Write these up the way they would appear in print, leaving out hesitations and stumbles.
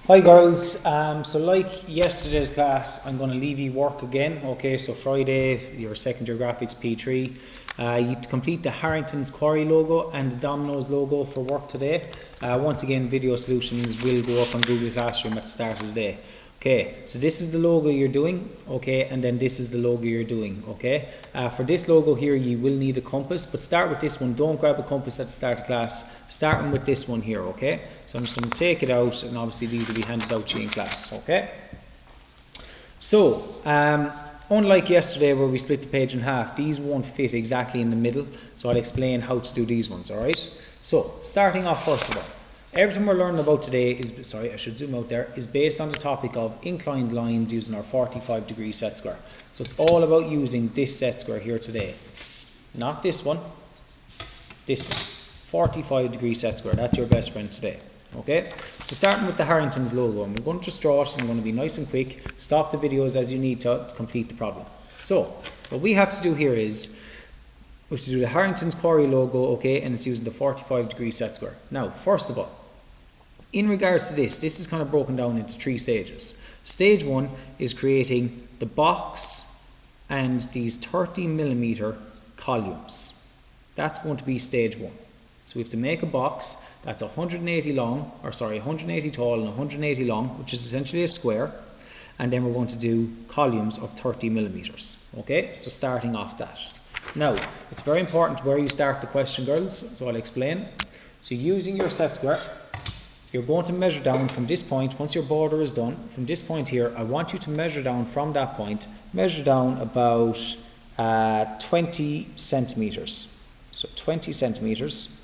Hi girls, so like yesterday's class, I'm going to leave you work again. Okay, so Friday, your second year graphics P3, you complete the Harrington's Quarry logo and the Domino's logo for work today. Once again, video solutions will go up on Google Classroom at the start of the day. Okay, so this is the logo you're doing, okay, and then this is the logo you're doing, okay. For this logo here, you will need a compass, but start with this one. Don't grab a compass at the start of class. Starting with this one here, okay. So I'm just going to take it out, and obviously these will be handed out to you in class, okay. So, unlike yesterday where we split the page in half, these won't fit exactly in the middle, so I'll explain how to do these ones, alright. So, starting off first of all, everything we're learning about today is, sorry, I should zoom out there, is based on the topic of inclined lines using our 45-degree set square. So it's all about using this set square here today. Not this one, this one. 45-degree set square, that's your best friend today. Okay, so starting with the Harrington's logo, and we're going to just draw it, and we're going to be nice and quick. Stop the videos as you need to complete the problem. So, what we have to do here is, we have to do the Harrington's Quarry logo, okay, and it's using the 45-degree set square. Now, first of all, in regards to this is kind of broken down into 3 stages. Stage 1 is creating the box and these 30mm columns. That's going to be stage 1. So we have to make a box that's 180 long, or sorry, 180 tall and 180 long, which is essentially a square. And then we're going to do columns of 30mm. Okay, so starting off that. Now, it's very important where you start the question, girls, so I'll explain. So using your set square, you're going to measure down from this point. Once your border is done, from this point here, I want you to measure down from that point, measure down about 20 centimeters. So 20 centimeters.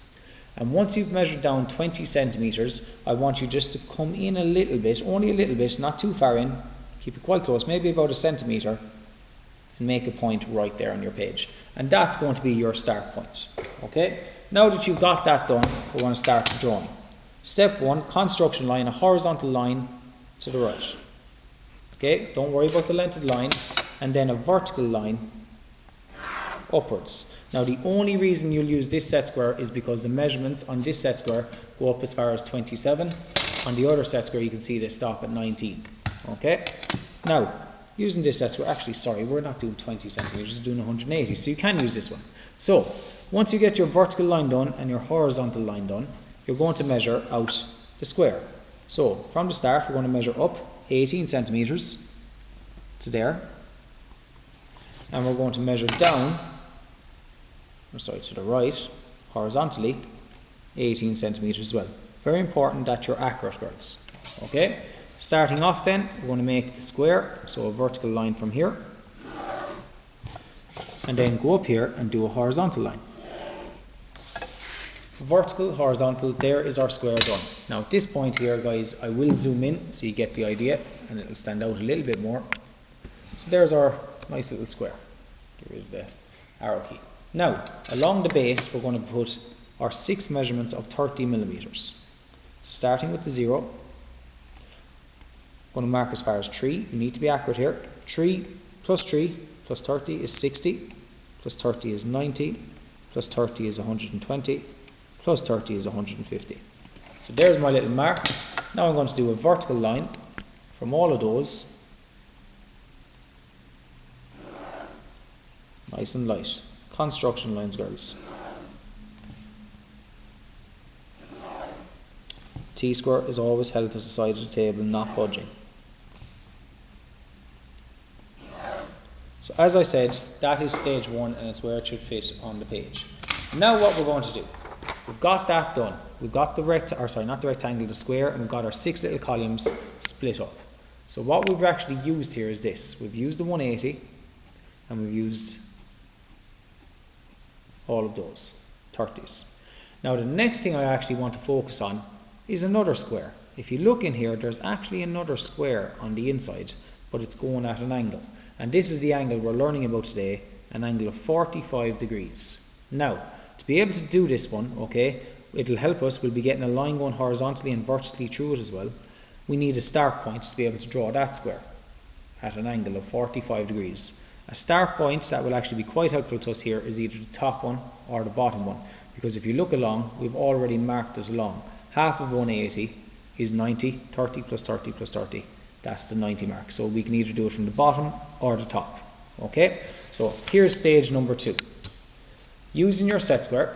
And once you've measured down 20 centimeters, I want you just to come in a little bit, only a little bit, not too far in, keep it quite close, maybe about a centimeter, and make a point right there on your page. And that's going to be your start point. Okay? Now that you've got that done, we're going to start the drawing. Step 1, construction line, a horizontal line to the right. Okay, don't worry about the length of the line. And then a vertical line upwards. Now the only reason you'll use this set square is because the measurements on this set square go up as far as 27. On the other set square you can see they stop at 19. Okay, now using this set square, actually sorry, we're not doing 20 centimeters, we're doing 180, so you can use this one. So once you get your vertical line done and your horizontal line done, you're going to measure out the square. So from the start we're going to measure up 18 centimeters to there, and we're going to measure down, to the right, horizontally, 18 centimeters as well. Very important that you're accurate, girls. Okay, starting off then, we're going to make the square, so a vertical line from here, and then go up here and do a horizontal line. Vertical, horizontal, there is our square done. Now at this point here, guys, I will zoom in so you get the idea, and it'll stand out a little bit more. So there's our nice little square. Get rid of the arrow key. Now, along the base, we're going to put our 6 measurements of 30mm. So starting with the 0, I'm going to mark as far as 3. You need to be accurate here. 3 plus 30 is 60, plus 30 is 90, plus 30 is 120, plus 30 is 150. So there's my little marks. Now I'm going to do a vertical line from all of those. Nice and light. Construction lines, girls. T-square is always held to the side of the table, not budging. So as I said, that is stage 1, and it's where it should fit on the page. Now what we're going to do, we've got that done. We've got the the square, and we've got our 6 little columns split up. So what we've actually used here is this. We've used the 180, and we've used all of those 30s. Now the next thing I actually want to focus on is another square. If you look in here, there's actually another square on the inside, but it's going at an angle. And this is the angle we're learning about today, an angle of 45 degrees. Now, to be able to do this one, okay, it'll help us. We'll be getting a line going horizontally and vertically through it as well. We need a start point to be able to draw that square at an angle of 45 degrees. A start point that will actually be quite helpful to us here is either the top one or the bottom one, because if you look along, we've already marked it along. Half of 180 is 90, 30 plus 30 plus 30. That's the 90 mark. So we can either do it from the bottom or the top. Okay, so here's stage number 2. Using your set square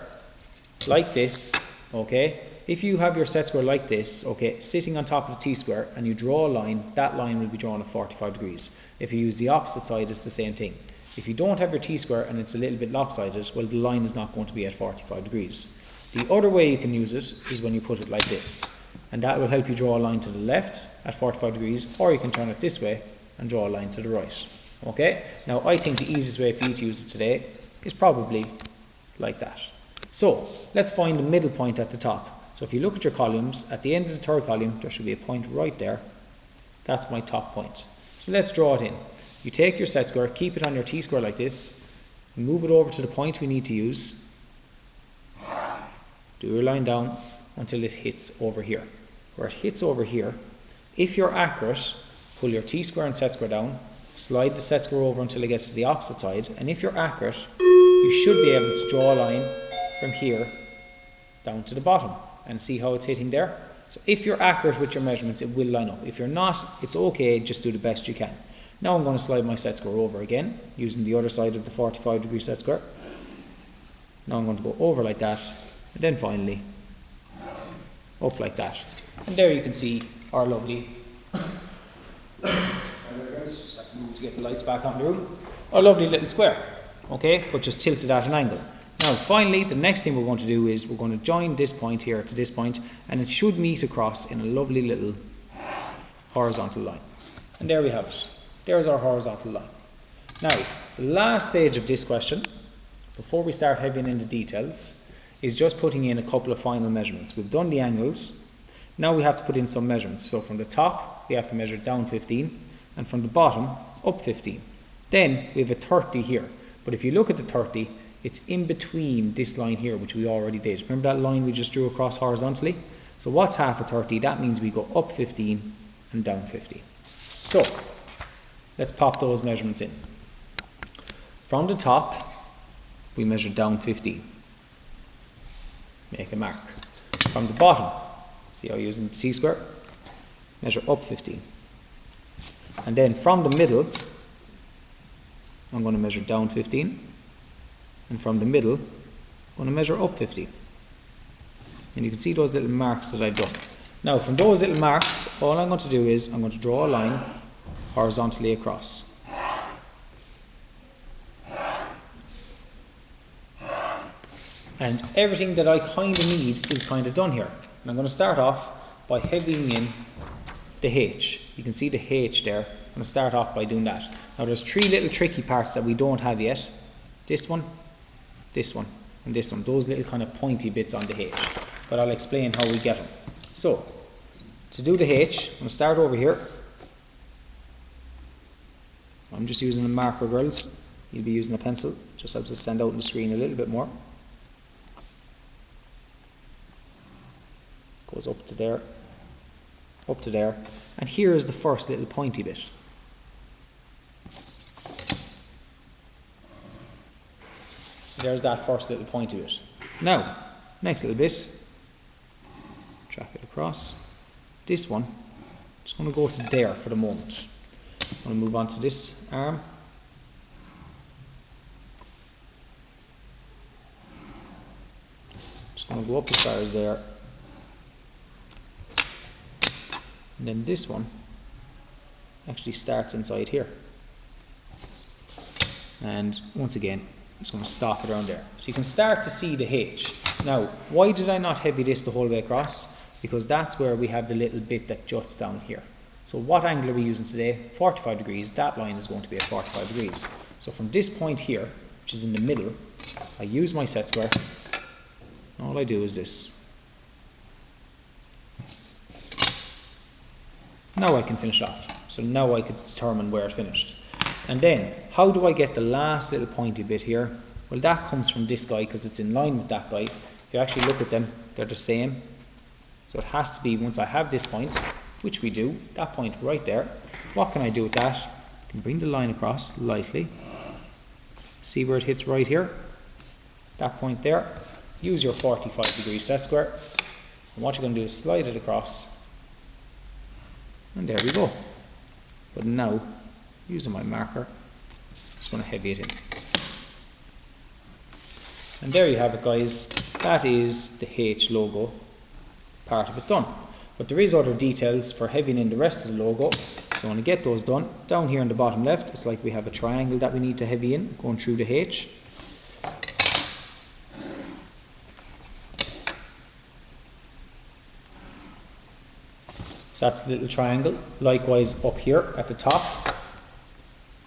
like this, okay, if you have your set square like this, okay, sitting on top of the t-square and you draw a line, that line will be drawn at 45 degrees. If you use the opposite side, it's the same thing. If you don't have your t-square and it's a little bit lopsided, well, the line is not going to be at 45 degrees. The other way you can use it is when you put it like this, and that will help you draw a line to the left at 45 degrees, or you can turn it this way and draw a line to the right. Okay, now I think the easiest way for you to use it today is probably like that. So let's find the middle point at the top. So if you look at your columns, at the end of the third column there should be a point right there. That's my top point. So let's draw it in. You take your set square, keep it on your t-square like this, move it over to the point we need to use, do your line down until it hits over here. Where it hits over here, if you're accurate, pull your t-square and set square down, slide the set square over until it gets to the opposite side, and if you're accurate, you should be able to draw a line from here down to the bottom, and see how it's hitting there. So if you're accurate with your measurements, it will line up. If you're not, it's okay, just do the best you can. Now I'm going to slide my set square over again, using the other side of the 45 degree set square. Now I'm going to go over like that, and then finally up like that. And there you can see our lovely just have to move to get the lights back on the room. Our lovely little square, okay, but just tilted at an angle. Now finally, the next thing we're going to do is we're going to join this point here to this point, and it should meet across in a lovely little horizontal line. And there we have it. There's our horizontal line. Now, the last stage of this question, before we start heaving into details, is just putting in a couple of final measurements. We've done the angles. Now we have to put in some measurements. So from the top, we have to measure down 15, and from the bottom, up 15. Then we have a 30 here. But if you look at the 30, it's in between this line here, which we already did. Remember that line we just drew across horizontally? So what's half of 30? That means we go up 15 and down 15. So let's pop those measurements in. From the top, we measure down 15. Make a mark. From the bottom, see how I'm using the t-square? Measure up 15. And then from the middle, I'm going to measure down 15. And from the middle, I'm going to measure up 15. And you can see those little marks that I've done. Now from those little marks, all I'm going to do is I'm going to draw a line horizontally across. And everything that I kind of need is kind of done here. And I'm going to start off by heavying in the H. You can see the H there. I'm going to start off by doing that. Now there's 3 little tricky parts that we don't have yet. This one, and this one. Those little kind of pointy bits on the H. But I'll explain how we get them. So, to do the H, I'm going to start over here. I'm just using a marker, girls. You'll be using a pencil. Just helps us stand out on the screen a little bit more. Goes up to there, and here is the first little pointy bit. So there's that first little pointy bit. Now, next little bit, track it across. This one, just going to go to there for the moment. I'm going to move on to this arm. Just going to go up as far as there. And then this one actually starts inside here. And once again, I'm just going to stop it around there. So you can start to see the H. Now, why did I not heavy this the whole way across? Because that's where we have the little bit that juts down here. So what angle are we using today? 45 degrees. That line is going to be at 45 degrees. So from this point here, which is in the middle, I use my set square. And all I do is this. Now I can finish off. So now I can determine where it finished. And then, how do I get the last little pointy bit here? Well, that comes from this guy because it's in line with that guy. If you actually look at them, they're the same. So it has to be, once I have this point, which we do, that point right there. What can I do with that? I can bring the line across lightly. See where it hits right here? That point there. Use your 45 degree set square. And what you're going to do is slide it across And there we go. But now, using my marker, just going to heavy it in. And there you have it, guys. That is the H logo part of it done. But there is other details for heavying in the rest of the logo. So I'm going to get those done. Down here in the bottom left, it's like we have a triangle that we need to heavy in, going through the H. So that's the little triangle. Likewise up here at the top,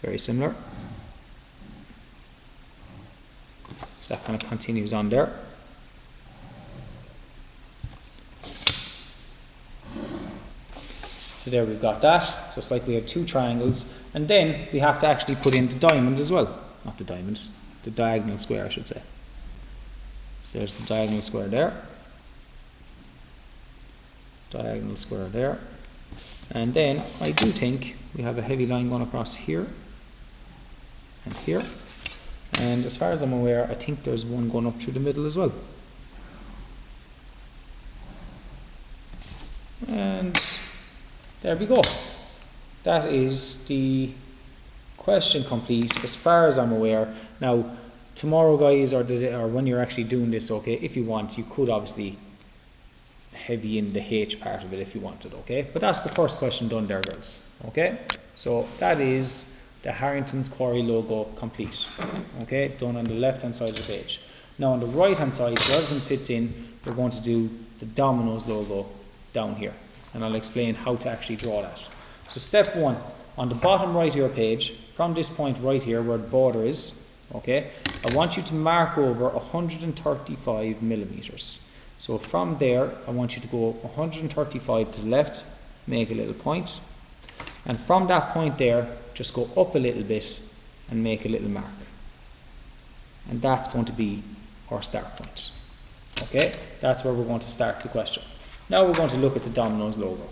very similar. So that kind of continues on there. So there we've got that. So it's like we have two triangles, and then we have to actually put in the diamond as well. Not the diamond, the diagonal square, I should say. So there's the diagonal square there. Diagonal square there. And then I do think we have a heavy line going across here and here. And as far as I'm aware, I think there's one going up through the middle as well. And there we go. That is the question complete as far as I'm aware. Now, tomorrow, guys, or when you're actually doing this, okay, if you want, you could obviously heavy in the H part of it if you wanted, okay? But that's the first question done there, girls, okay? So that is the Harrington's Quarry logo complete, okay? Done on the left-hand side of the page. Now on the right-hand side, so everything fits in, we're going to do the Domino's logo down here. And I'll explain how to actually draw that. So step one, on the bottom right of your page, from this point right here where the border is, okay, I want you to mark over 135 millimeters. So from there, I want you to go 135 to the left, make a little point, and from that point there, just go up a little bit and make a little mark. And that's going to be our start point. Okay, that's where we're going to start the question. Now we're going to look at the Domino's logo.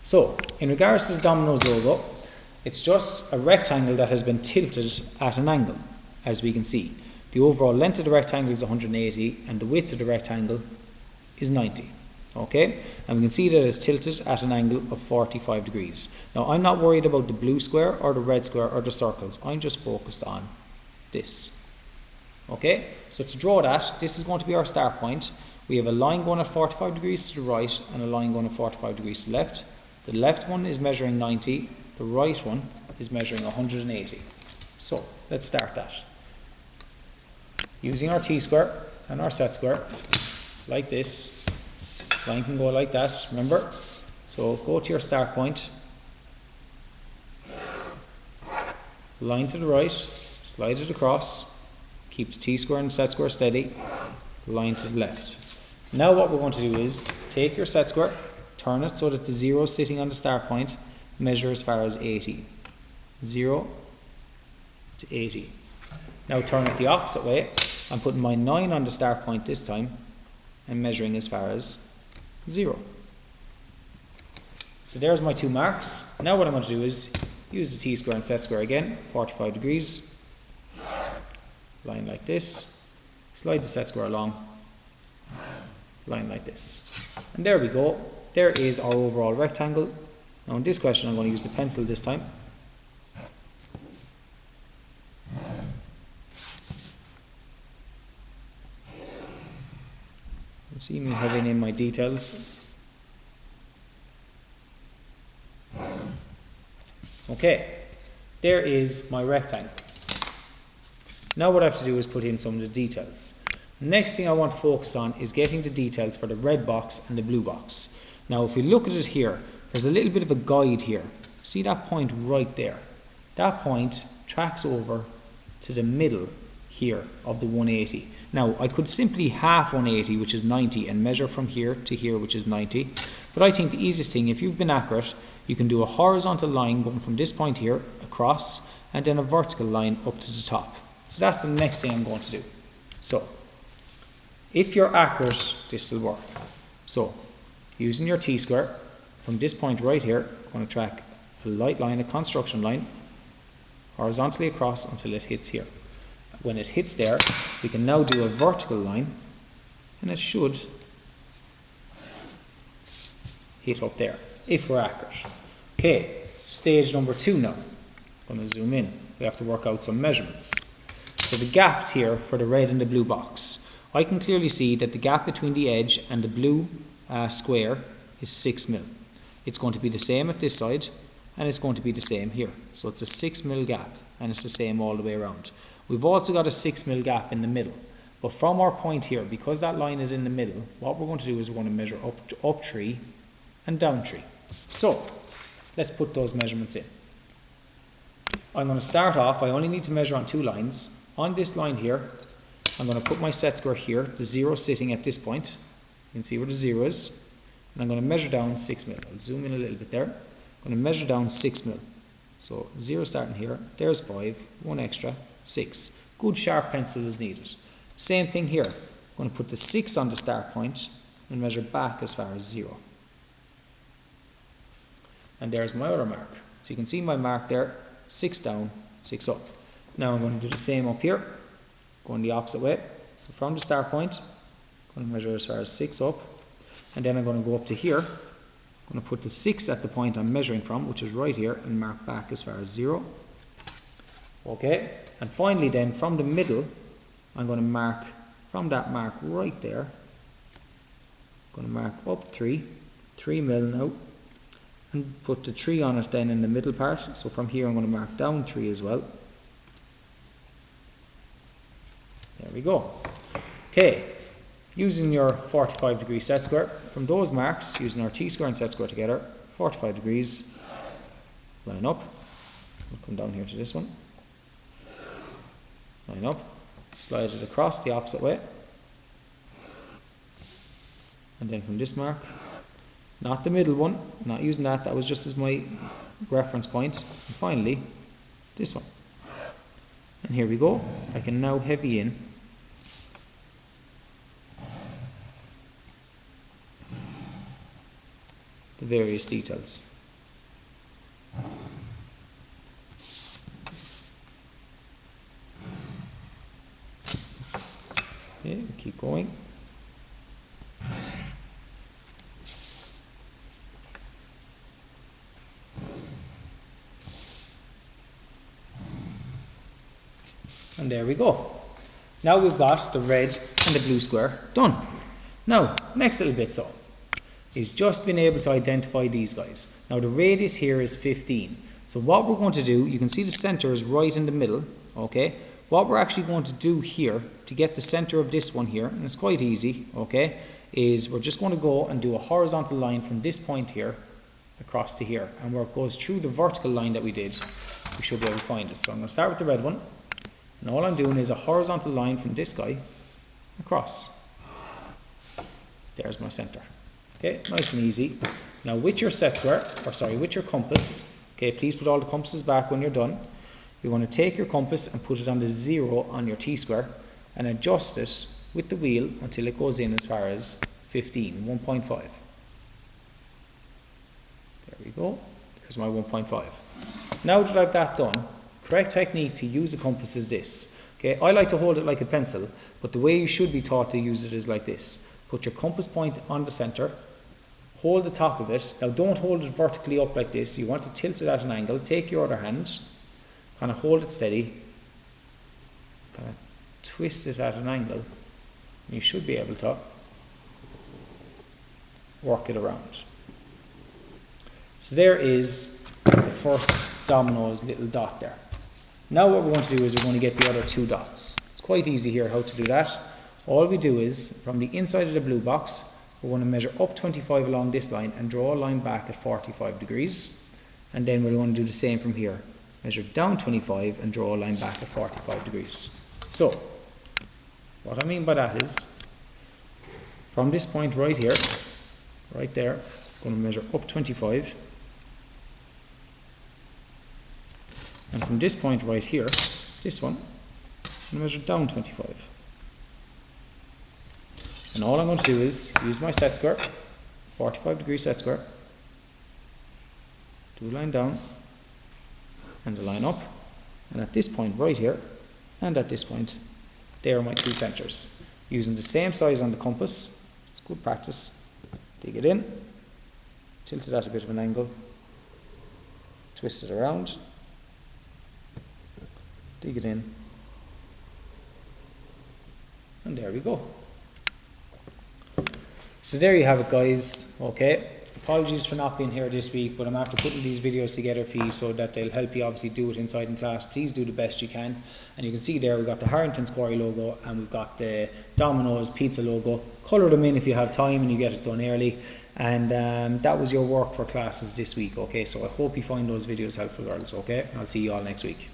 So, in regards to the Domino's logo, it's just a rectangle that has been tilted at an angle, as we can see. The overall length of the rectangle is 180 and the width of the rectangle is 90. Okay, and we can see that it's tilted at an angle of 45 degrees. Now I'm not worried about the blue square or the red square or the circles. I'm just focused on this. Okay, so to draw that, this is going to be our start point. We have a line going at 45 degrees to the right and a line going at 45 degrees to the left. The left one is measuring 90, the right one is measuring 180. So let's start that. Using our T-square and our set square, like this, line can go like that, remember? So go to your start point, line to the right, slide it across, keep the T-square and set square steady, line to the left. Now what we're going to do is take your set square, turn it so that the 0 is sitting on the start point, measure as far as 80. 0 to 80. Now turn it the opposite way. I'm putting my 9 on the start point this time and measuring as far as 0. So there's my two marks. Now what I'm going to do is use the T-square and set square again, 45 degrees, line like this, slide the set square along, line like this. And there we go. There is our overall rectangle. Now in this question I'm going to use the pencil this time. See me having in my details. Okay, there is my rectangle. Now what I have to do is put in some of the details. The next thing I want to focus on is getting the details for the red box and the blue box. Now if we look at it here, there's a little bit of a guide here. See that point right there? That point tracks over to the middle here of the 180. Now I could simply half 180, which is 90, and measure from here to here, which is 90. But I think the easiest thing, if you've been accurate, you can do a horizontal line going from this point here across, and then a vertical line up to the top. So that's the next thing I'm going to do. So if you're accurate, this will work. So using your T-square, from this point right here, I'm going to track a light line, a construction line, horizontally across until it hits here. When it hits there, we can now do a vertical line, and it should hit up there, if we're accurate. Okay, stage number 2 now. I'm going to zoom in. We have to work out some measurements. So the gaps here for the red and the blue box. I can clearly see that the gap between the edge and the blue square is 6 mil. It's going to be the same at this side, and it's going to be the same here. So it's a 6 mil gap, and it's the same all the way around. We've also got a 6 mil gap in the middle. But from our point here, because that line is in the middle, what we're going to do is we're going to measure up 3 and down 3. So, let's put those measurements in. I'm going to start off, I only need to measure on 2 lines. On this line here, I'm going to put my set square here, the 0 sitting at this point. You can see where the 0 is. And I'm going to measure down 6 mil. I'll zoom in a little bit there. I'm going to measure down 6 mil. So 0 starting here, there's 5, 1 extra, 6. Good sharp pencil is needed. Same thing here. I'm going to put the 6 on the start point and measure back as far as 0. And there's my other mark. So you can see my mark there, 6 down, 6 up. Now I'm going to do the same up here, going the opposite way. So from the start point, I'm going to measure as far as 6 up, and then I'm going to go up to here. I'm going to put the 6 at the point I'm measuring from, which is right here, and mark back as far as 0. Okay, and finally then from the middle, I'm going to mark from that mark right there. I'm going to mark up 3 mil now, and put the 3 on it then in the middle part. So from here I'm going to mark down 3 as well. There we go. Okay, using your 45-degree set square, from those marks, using our t-square and set square together, 45 degrees, line up. We'll come down here to this one. Line up, slide it across the opposite way. And then from this mark, not the middle one, not using that, that was just as my reference point. And finally, this one. And here we go. I can now heavy in the various details. Okay, we'll keep going. And there we go. Now we've got the red and the blue square done. Now, next little bit is just being able to identify these guys. Now the radius here is 15. So what we're going to do, you can see the center is right in the middle, okay? What we're actually going to do here to get the center of this one here, and it's quite easy, okay, is we're just going to go and do a horizontal line from this point here across to here. And where it goes through the vertical line that we did, we should be able to find it. So I'm going to start with the red one. And all I'm doing is a horizontal line from this guy across. There's my center. Okay, nice and easy. Now with your set square, with your compass, okay, please put all the compasses back when you're done. You're going to take your compass and put it on the 0 on your t-square and adjust it with the wheel until it goes in as far as 15, 1.5. There we go. There's my 1.5. Now that I've that done, correct technique to use a compass is this. Okay, I like to hold it like a pencil, but the way you should be taught to use it is like this. Put your compass point on the center, hold the top of it. Now don't hold it vertically up like this. You want to tilt it at an angle. Take your other hand, kind of hold it steady, kind of twist it at an angle, and you should be able to work it around. So there is the first domino's little dot there. Now what we're going to do is we're going to get the other 2 dots. It's quite easy here how to do that. All we do is, from the inside of the blue box, we're going to measure up 25 along this line and draw a line back at 45 degrees. And then we're going to do the same from here. Measure down 25 and draw a line back at 45 degrees. So, what I mean by that is, from this point right here, right there, I'm going to measure up 25. And from this point right here, this one, I'm going to measure down 25. And all I'm going to do is use my set square, 45 degree set square, do a line down and a line up, and at this point right here and at this point, they are my 2 centers. Using the same size on the compass, it's good practice. Dig it in, tilt it at a bit of an angle, twist it around, dig it in, and there we go. So there you have it, guys. Okay, apologies for not being here this week, but I'm after putting these videos together for you so that they'll help you obviously do it inside in class. Please do the best you can. And you can see there we've got the Harrington's Quarry logo and we've got the Domino's Pizza logo. Colour them in if you have time and you get it done early. And that was your work for classes this week. Okay, so I hope you find those videos helpful, girls. Okay, I'll see you all next week.